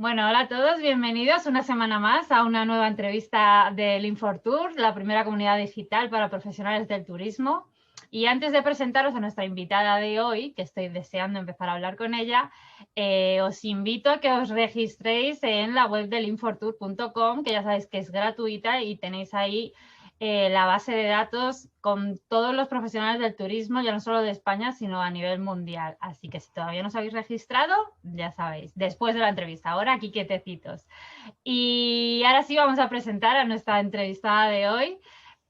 Bueno, hola a todos, bienvenidos una semana más a una nueva entrevista del InfoTour, la primera comunidad digital para profesionales del turismo. Y antes de presentaros a nuestra invitada de hoy, que estoy deseando empezar a hablar con ella, os invito a que os registréis en la web del infortour.com, que ya sabéis que es gratuita y tenéis ahí la base de datos con todos los profesionales del turismo, ya no solo de España, sino a nivel mundial. Así que si todavía no os habéis registrado, ya sabéis, después de la entrevista, ahora aquí quietecitos. Y ahora sí vamos a presentar a nuestra entrevistada de hoy.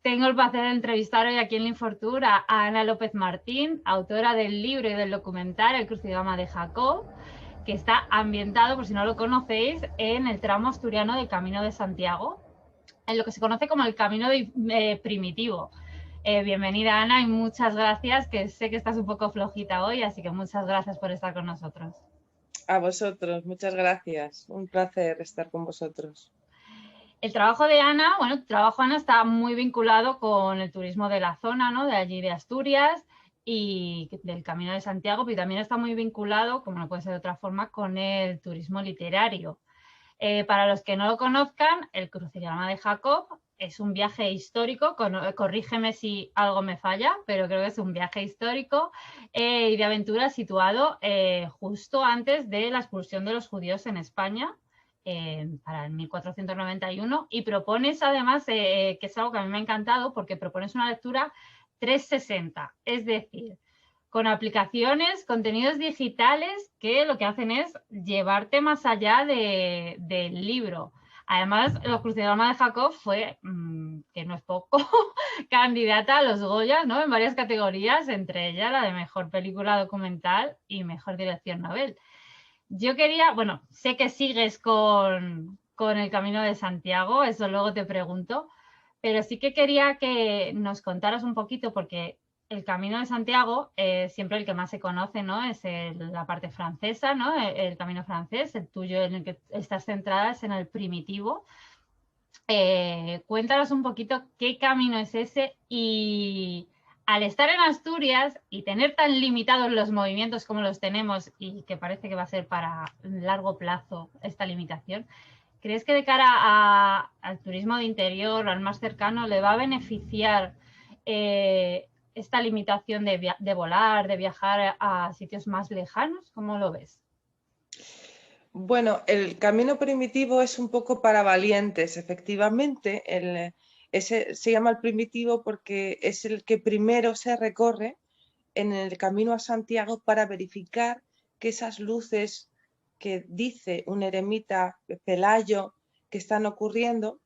Tengo el placer de entrevistar hoy aquí en Linfortour a Ana López Martín, autora del libro y del documental El crucigrama de Jacob, que está ambientado, por si no lo conocéis, en el tramo asturiano del Camino de Santiago, en lo que se conoce como el camino primitivo. Bienvenida, Ana, y muchas gracias, que sé que estás un poco flojita hoy, así que muchas gracias por estar con nosotros. A vosotros, muchas gracias. Un placer estar con vosotros. El trabajo de Ana, bueno, el trabajo, Ana, está muy vinculado con el turismo de la zona, ¿no? De allí de Asturias y del Camino de Santiago, pero también está muy vinculado, como no puede ser de otra forma, con el turismo literario. Para los que no lo conozcan, el crucigrama de Jacob es un viaje histórico, corrígeme si algo me falla, pero creo que es un viaje histórico y de aventura situado justo antes de la expulsión de los judíos en España para el 1491 y propones además, que es algo que a mí me ha encantado, porque propones una lectura 360, es decir, con aplicaciones, contenidos digitales que lo que hacen es llevarte más allá del libro. Además, Los crucigramas de Jacob fue, que no es poco, candidata a los Goya, ¿no? En varias categorías, entre ellas la de mejor película documental y mejor dirección novel. Yo quería, bueno, sé que sigues con el Camino de Santiago, eso luego te pregunto, pero sí que quería que nos contaras un poquito, porque el Camino de Santiago, siempre el que más se conoce, ¿no? Es la parte francesa, ¿no? El camino francés, el tuyo en el que estás centrada es en el primitivo. Cuéntanos un poquito qué camino es ese y al estar en Asturias y tener tan limitados los movimientos como los tenemos y que parece que va a ser para largo plazo esta limitación, ¿crees que de cara al turismo de interior, al más cercano, le va a beneficiar esta limitación de volar, de viajar a sitios más lejanos? ¿Cómo lo ves? Bueno, el camino primitivo es un poco para valientes, efectivamente. Ese se llama el primitivo porque es el que primero se recorre en el camino a Santiago para verificar que esas luces que dice un eremita Pelayo que están ocurriendo,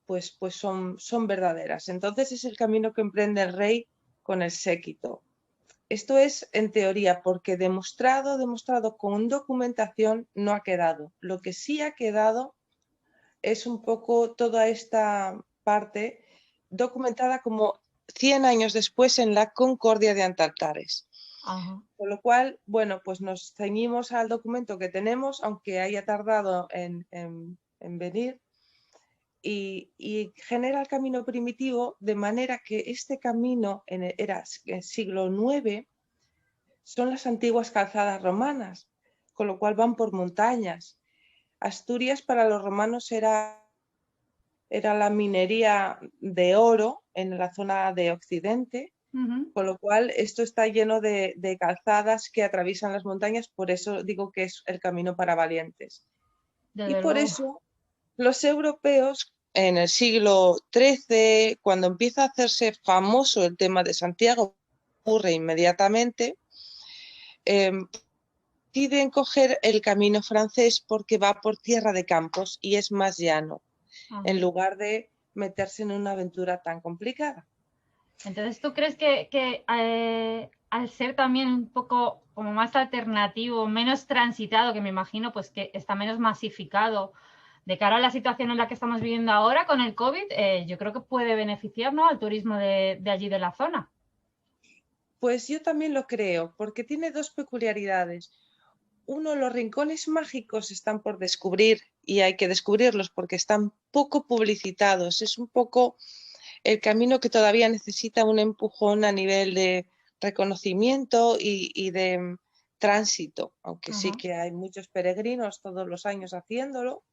pues son verdaderas. Entonces es el camino que emprende el rey con el séquito. Esto es en teoría, porque demostrado con documentación no ha quedado. Lo que sí ha quedado es un poco toda esta parte documentada como 100 años después en la Concordia de Antartares. Ajá. Con lo cual, bueno, pues nos ceñimos al documento que tenemos, aunque haya tardado en venir, y genera el camino primitivo de manera que este camino era en siglo IX, son las antiguas calzadas romanas, con lo cual van por montañas. Asturias para los romanos era la minería de oro en la zona de Occidente, Uh-huh. con lo cual esto está lleno de calzadas que atraviesan las montañas, por eso digo que es el camino para valientes. Y Desde por luego. eso los europeos en el siglo XIII, cuando empieza a hacerse famoso el tema de Santiago, ocurre inmediatamente, eh, deciden coger el camino francés porque va por tierra de campos y es más llano, en Ajá. lugar de meterse en una aventura tan complicada. Entonces, ¿tú crees que al ser también un poco como más alternativo, menos transitado, que me imagino pues que está menos masificado de cara a la situación en la que estamos viviendo ahora con el COVID, yo creo que puede beneficiar, ¿no?, al turismo de allí de la zona? Pues yo también lo creo, porque tiene dos peculiaridades. Uno, los rincones mágicos están por descubrir y hay que descubrirlos porque están poco publicitados. Es un poco el camino que todavía necesita un empujón a nivel de reconocimiento y tránsito, aunque sí Ajá. que hay muchos peregrinos todos los años haciéndolo,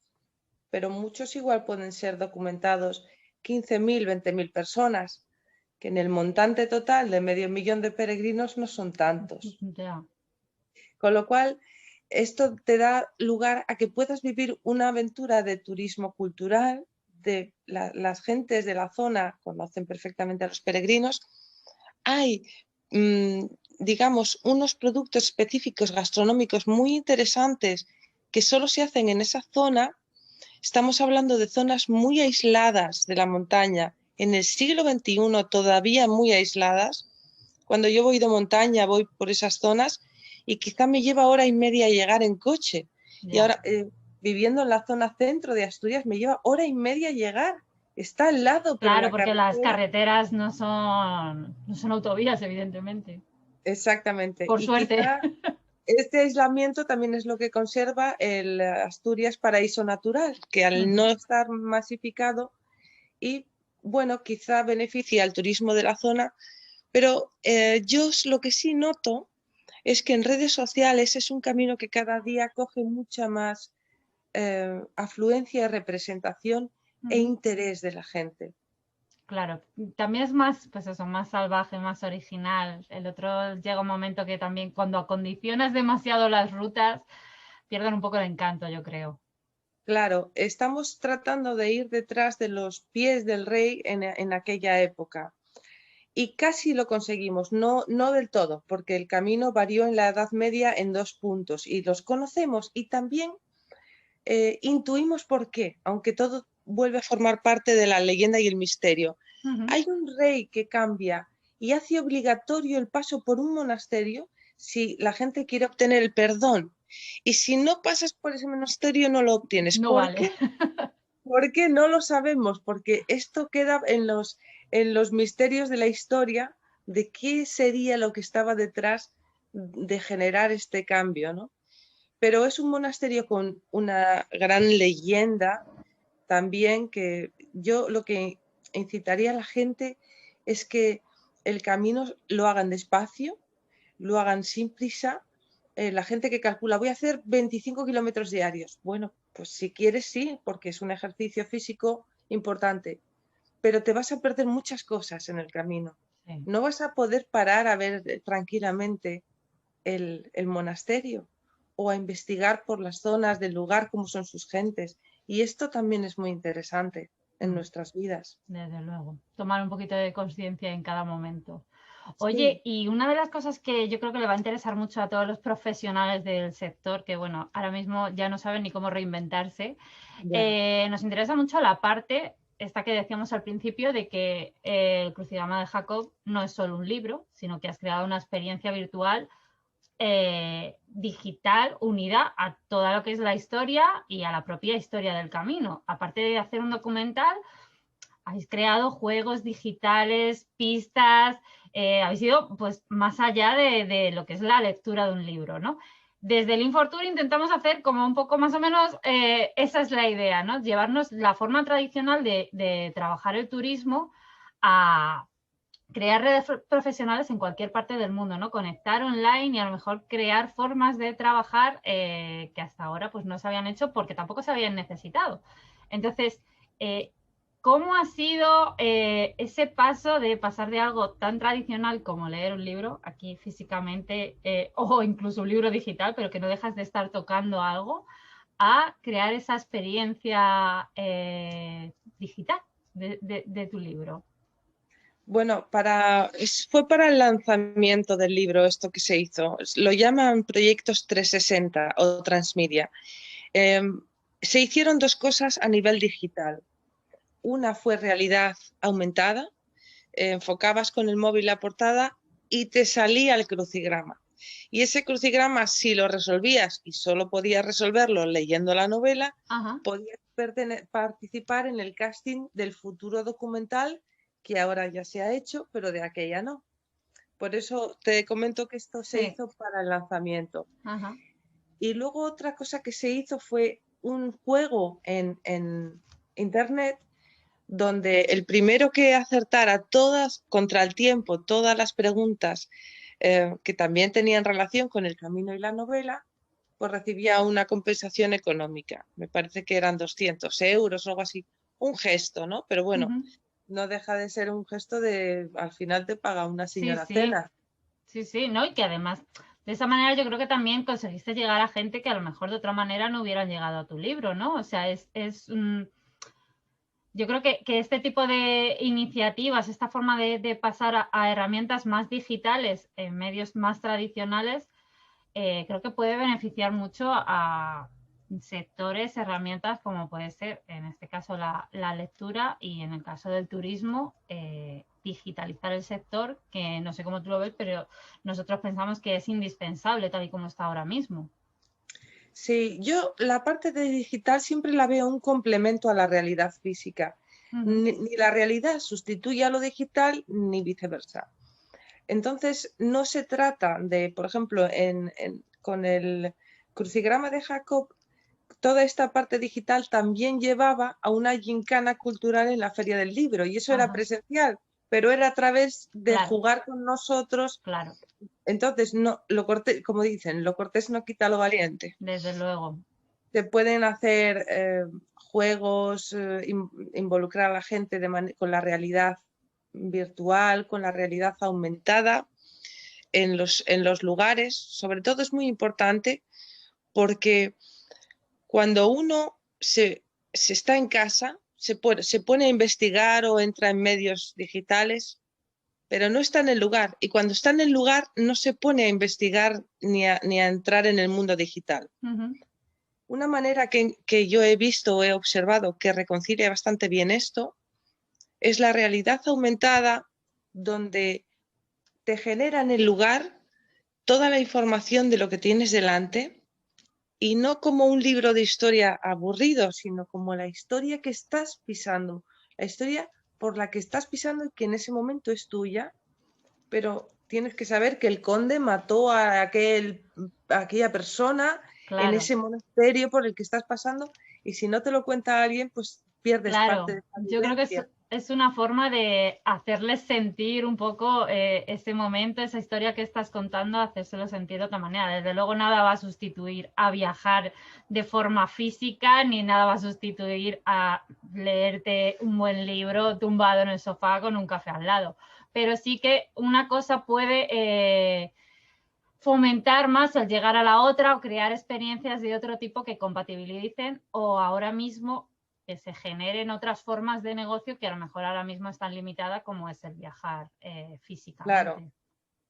pero muchos igual pueden ser documentados 15.000, 20.000 personas, que en el montante total de medio millón de peregrinos no son tantos. Ya. Con lo cual, esto te da lugar a que puedas vivir una aventura de turismo cultural. Las gentes de la zona conocen perfectamente a los peregrinos. Hay, digamos, unos productos específicos gastronómicos muy interesantes que solo se hacen en esa zona. Estamos hablando de zonas muy aisladas de la montaña, en el siglo XXI todavía muy aisladas. Cuando yo voy de montaña voy por esas zonas y quizá me lleva hora y media llegar en coche. Y Ya. ahora, viviendo en la zona centro de Asturias, me lleva hora y media llegar. Está al lado, pero Claro, la porque las carretera... carreteras no son autovías, evidentemente. Exactamente. Por Y suerte. quizá este aislamiento también es lo que conserva el Asturias paraíso natural, que al no Ujú. estar masificado y, bueno, quizá beneficia al turismo de la zona, pero yo lo que sí noto es que en redes sociales es un camino que cada día coge mucha más afluencia y representación e Ujú. interés de la gente. Claro, también es más, pues eso, más salvaje, más original. El otro llega un momento que también cuando acondicionas demasiado las rutas, pierden un poco el encanto, yo creo. Claro, estamos tratando de ir detrás de los pies del rey en aquella época y casi lo conseguimos, no, no del todo, porque el camino varió en la Edad Media en 2 puntos y los conocemos y también intuimos por qué, aunque todo vuelve a formar parte de la leyenda y el misterio. Ujú. Hay un rey que cambia y hace obligatorio el paso por un monasterio si la gente quiere obtener el perdón. Y si no pasas por ese monasterio, no lo obtienes. No ¿Por vale. qué? ¿Por qué? No lo sabemos, porque esto queda en los misterios de la historia de qué sería lo que estaba detrás de generar este cambio, ¿no? Pero es un monasterio con una gran leyenda también que yo lo que incitaría a la gente es que el camino lo hagan despacio, lo hagan sin prisa. La gente que calcula, voy a hacer 25 kilómetros diarios. Bueno, pues si quieres sí, porque es un ejercicio físico importante, pero te vas a perder muchas cosas en el camino. Sí. No vas a poder parar a ver tranquilamente el monasterio o a investigar por las zonas del lugar cómo son sus gentes. Y esto también es muy interesante en Mm. nuestras vidas. Desde luego, tomar un poquito de conciencia en cada momento. Sí, Oye, y una de las cosas que yo creo que le va a interesar mucho a todos los profesionales del sector, que bueno, ahora mismo ya no saben ni cómo reinventarse, ya. nos interesa mucho la parte, esta que decíamos al principio, de que el Crucigrama de Jacob no es solo un libro, sino que has creado una experiencia virtual digital unida a toda lo que es la historia y a la propia historia del camino. Aparte de hacer un documental, habéis creado juegos digitales, pistas, habéis ido pues más allá de lo que es la lectura de un libro, ¿no? Desde el Infortour intentamos hacer como un poco más o menos, esa es la idea, ¿no? Llevarnos la forma tradicional de trabajar el turismo a crear redes profesionales en cualquier parte del mundo, ¿no? Conectar online y a lo mejor crear formas de trabajar que hasta ahora pues no se habían hecho porque tampoco se habían necesitado. Entonces, eh, ¿cómo ha sido ese paso de pasar de algo tan tradicional como leer un libro aquí físicamente o incluso un libro digital, pero que no dejas de estar tocando algo, a crear esa experiencia digital de tu libro? Bueno, fue para el lanzamiento del libro esto que se hizo. Lo llaman proyectos 360 o transmedia. Eh, Se hicieron dos cosas a nivel digital. Una fue realidad aumentada, enfocabas con el móvil la portada y te salía el crucigrama. Y ese crucigrama, si lo resolvías y solo podías resolverlo leyendo la novela, Ajá. podías participar en el casting del futuro documental que ahora ya se ha hecho, pero de aquella no. Por eso te comento que esto se Sí. hizo para el lanzamiento. Ajá. Y luego otra cosa que se hizo fue un juego en Internet donde el primero que acertara todas, contra el tiempo, todas las preguntas que también tenían relación con el camino y la novela, pues recibía una compensación económica. Me parece que eran 200 euros o algo así. Un gesto, ¿no? Pero bueno, Ujú. no deja de ser un gesto de, al final te paga una Sí, señora sí, cena. sí, sí, ¿no? Y que además, de esa manera yo creo que también conseguiste llegar a gente que a lo mejor de otra manera no hubieran llegado a tu libro, ¿no? O sea, yo creo que este tipo de iniciativas, esta forma de pasar a herramientas más digitales en medios más tradicionales, creo que puede beneficiar mucho a sectores, herramientas como puede ser en este caso la lectura y en el caso del turismo, digitalizar el sector, que no sé cómo tú lo ves, pero nosotros pensamos que es indispensable tal y como está ahora mismo. Sí, yo la parte de digital siempre la veo un complemento a la realidad física. Uh -huh. Ni la realidad sustituye a lo digital ni viceversa. Entonces, no se trata de, por ejemplo, con el crucigrama de Jacob, toda esta parte digital también llevaba a una gincana cultural en la Feria del Libro y eso era Ajá, presencial, pero era a través de claro, jugar con nosotros. claro, Entonces, no, lo cortés, como dicen, lo cortés no quita lo valiente. desde luego. Se pueden hacer juegos, involucrar a la gente con la realidad virtual, con la realidad aumentada en los lugares. Sobre todo es muy importante porque cuando uno se está en casa, se pone a investigar o entra en medios digitales, pero no está en el lugar. Y cuando está en el lugar, no se pone a investigar ni a entrar en el mundo digital. Uh -huh. Una manera que yo he visto o he observado que reconcilia bastante bien esto es la realidad aumentada, donde te genera en el lugar toda la información de lo que tienes delante y no como un libro de historia aburrido, sino como la historia que estás pisando, la historia por la que estás pisando y que en ese momento es tuya, pero tienes que saber que el conde mató a aquella persona en Claro. ese monasterio por el que estás pasando y si no te lo cuenta alguien, pues pierdes parte Claro, de la yo creo que vivencia. es una forma de hacerles sentir un poco ese momento, esa historia que estás contando, hacérselo sentir de otra manera. Desde luego nada va a sustituir a viajar de forma física, ni nada va a sustituir a leerte un buen libro tumbado en el sofá con un café al lado. Pero sí que una cosa puede fomentar más el llegar a la otra o crear experiencias de otro tipo que compatibilicen o ahora mismo que se generen otras formas de negocio que a lo mejor ahora mismo están limitadas como es el viajar Claro, físicamente.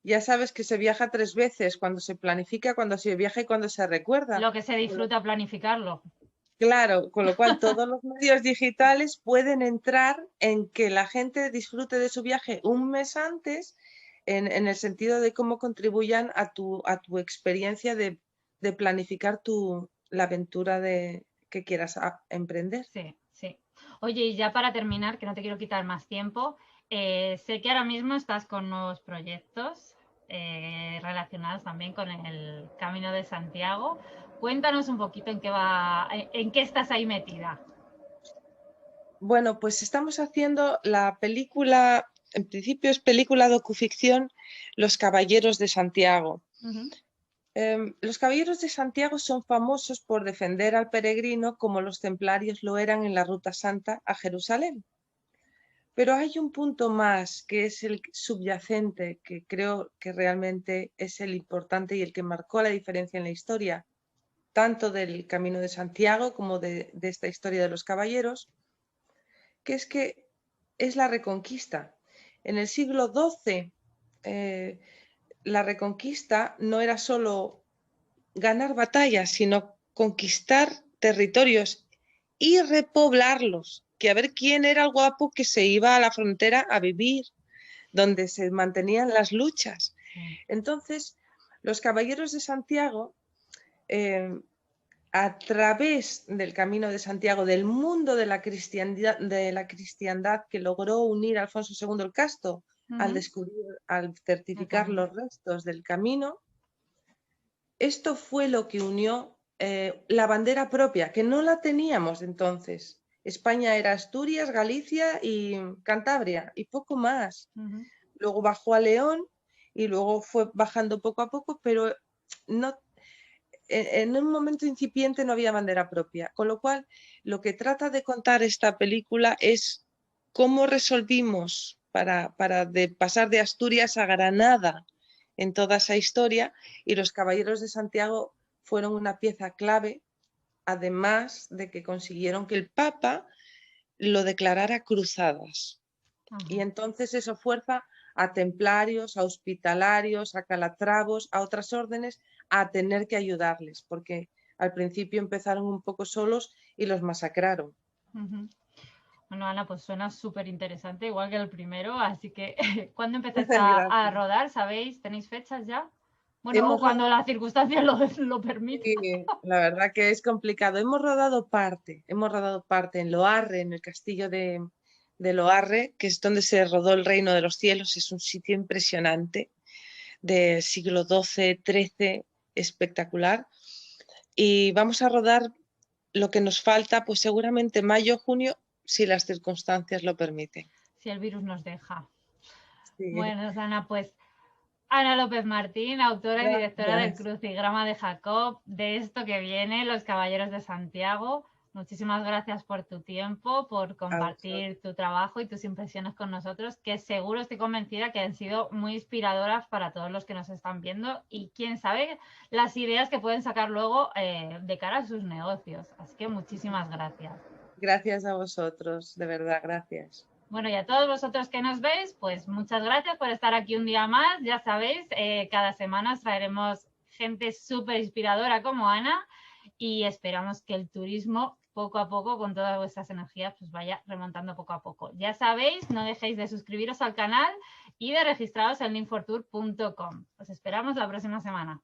ya sabes que se viaja 3 veces, cuando se planifica, cuando se viaja y cuando se recuerda. Lo que se disfruta planificarlo. Claro, con lo cual todos los medios digitales pueden entrar en que la gente disfrute de su viaje un mes antes, en el sentido de cómo contribuyan a tu experiencia de planificar la aventura que quieras emprender. Sí, sí. Oye, y ya para terminar, que no te quiero quitar más tiempo, sé que ahora mismo estás con nuevos proyectos relacionados también con el Camino de Santiago. Cuéntanos un poquito en qué estás ahí metida. Bueno, pues estamos haciendo la película, en principio es película docuficción, Los Caballeros de Santiago. Uh -huh. Los Caballeros de Santiago son famosos por defender al peregrino como los templarios lo eran en la Ruta Santa a Jerusalén. Pero hay un punto más que es el subyacente, que creo que realmente es el importante y el que marcó la diferencia en la historia, tanto del Camino de Santiago como de esta historia de los caballeros, que es la reconquista. En el siglo XII, la reconquista no era solo ganar batallas, sino conquistar territorios y repoblarlos. Que a ver quién era el guapo que se iba a la frontera a vivir, donde se mantenían las luchas. Sí. Entonces, los caballeros de Santiago, a través del Camino de Santiago, del mundo de la cristiandad que logró unir a Alfonso II el Casto, Uh al -huh. descubrir, al certificar Camino. los restos del camino, esto fue lo que unió la bandera propia, que no la teníamos entonces. España era Asturias, Galicia y Cantabria, y poco más. Uh -huh. Luego bajó a León y luego fue bajando poco a poco, pero no, en un momento incipiente no había bandera propia, con lo cual lo que trata de contar esta película es cómo resolvimos para pasar de Asturias a Granada en toda esa historia, y los Caballeros de Santiago fueron una pieza clave, además de que consiguieron que el Papa lo declarara cruzadas. Ajá. Y entonces eso fuerza a templarios, a hospitalarios, a calatravos, a otras órdenes, a tener que ayudarles, porque al principio empezaron un poco solos y los masacraron. Uh-huh. Bueno, Ana, pues suena súper interesante, igual que el primero, así que ¿cuándo empezáis a rodar? ¿Sabéis? ¿Tenéis fechas ya? Bueno, o cuando las circunstancias lo permitan. Sí, la verdad que es complicado. Hemos rodado parte en Loarre, en el castillo de Loarre, que es donde se rodó El Reino de los Cielos. Es un sitio impresionante, del siglo XII, XIII, espectacular. Y vamos a rodar lo que nos falta, pues seguramente mayo, junio, si las circunstancias lo permiten. Si el virus nos deja. Sí. Bueno, Ana, pues Ana López Martín, autora y directora del Crucigrama de Jacob, de esto que viene, Los Caballeros de Santiago. Muchísimas gracias por tu tiempo, por compartir tu trabajo y tus impresiones con nosotros, que seguro, estoy convencida, que han sido muy inspiradoras para todos los que nos están viendo y quién sabe las ideas que pueden sacar luego de cara a sus negocios. Así que muchísimas gracias. Gracias a vosotros, de verdad, gracias. Bueno, y a todos vosotros que nos veis, pues muchas gracias por estar aquí un día más. Ya sabéis, cada semana os traeremos gente súper inspiradora como Ana y esperamos que el turismo poco a poco, con todas vuestras energías, pues vaya remontando poco a poco. Ya sabéis, no dejéis de suscribiros al canal y de registraros en linfortour.com. Os esperamos la próxima semana.